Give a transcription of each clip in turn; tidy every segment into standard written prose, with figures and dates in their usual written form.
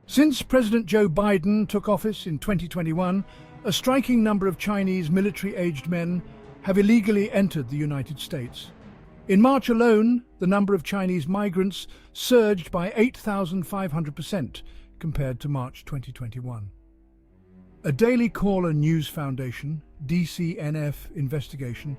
Since President Joe Biden took office in 2021, a striking number of Chinese military-aged men have illegally entered the United States. In March alone, the number of Chinese migrants surged by 8,500% compared to March 2021. A Daily Caller News Foundation, DCNF investigation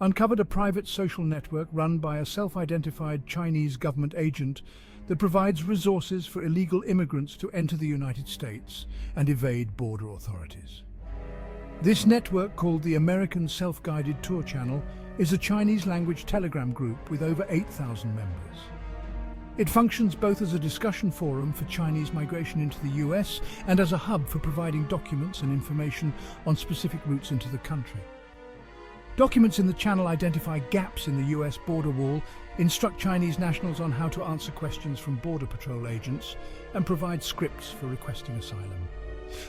uncovered a private social network run by a self-identified Chinese government agent that provides resources for illegal immigrants to enter the United States and evade border authorities. This network, called the American Self-Guided Tour Channel, is a Chinese-language Telegram group with over 8,000 members. It functions both as a discussion forum for Chinese migration into the US and as a hub for providing documents and information on specific routes into the country. Documents in the channel identify gaps in the US border wall, instruct Chinese nationals on how to answer questions from Border Patrol agents, and provide scripts for requesting asylum.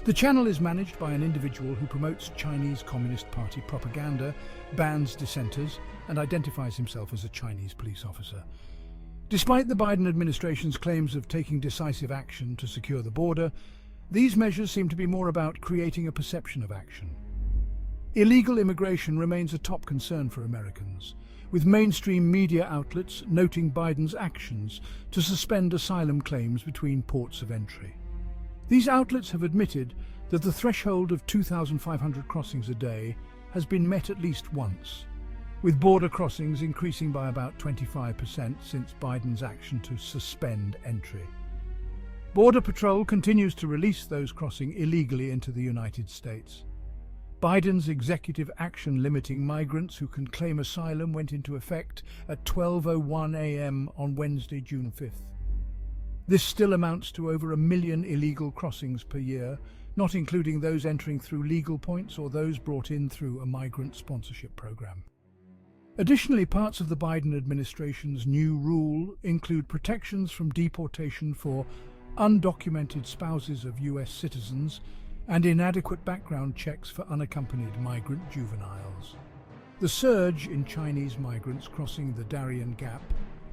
The channel is managed by an individual who promotes Chinese Communist Party propaganda, bans dissenters, and identifies himself as a Chinese police officer. Despite the Biden administration's claims of taking decisive action to secure the border, these measures seem to be more about creating a perception of action. Illegal immigration remains a top concern for Americans, with mainstream media outlets noting Biden's actions to suspend asylum claims between ports of entry. These outlets have admitted that the threshold of 2,500 crossings a day has been met at least once, with border crossings increasing by about 25% since Biden's action to suspend entry. Border Patrol continues to release those crossing illegally into the United States. Biden's executive action limiting migrants who can claim asylum went into effect at 12:01 a.m. on Wednesday, June 5th. This still amounts to over 1 million illegal crossings per year, not including those entering through legal points or those brought in through a migrant sponsorship program. Additionally, parts of the Biden administration's new rule include protections from deportation for undocumented spouses of US citizens and inadequate background checks for unaccompanied migrant juveniles. The surge in Chinese migrants crossing the Darien Gap,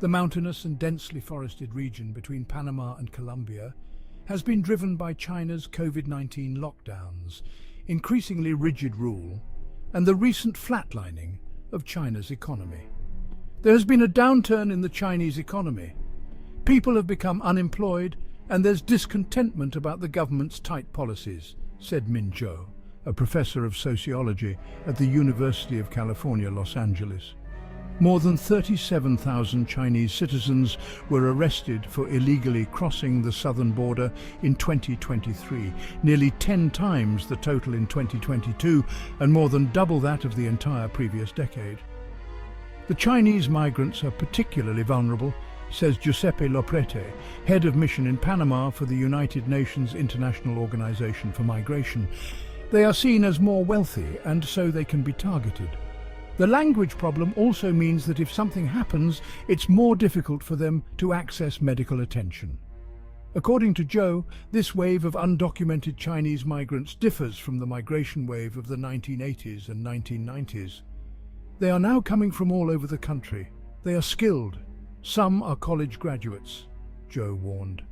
the mountainous and densely forested region between Panama and Colombia, has been driven by China's COVID-19 lockdowns, increasingly rigid rule, and the recent flatlining of China's economy. There has been a downturn in the Chinese economy. People have become unemployed, and there's discontentment about the government's tight policies, said Min Zhou, a professor of sociology at the University of California, Los Angeles. More than 37,000 Chinese citizens were arrested for illegally crossing the southern border in 2023, nearly 10 times the total in 2022 and more than double that of the entire previous decade. The Chinese migrants are particularly vulnerable, says Giuseppe Loprete, head of mission in Panama for the United Nations International Organization for Migration. They are seen as more wealthy, and so they can be targeted. The language problem also means that if something happens, it's more difficult for them to access medical attention. According to Zhou, this wave of undocumented Chinese migrants differs from the migration wave of the 1980s and 1990s. They are now coming from all over the country. They are skilled. Some are college graduates, Zhou warned.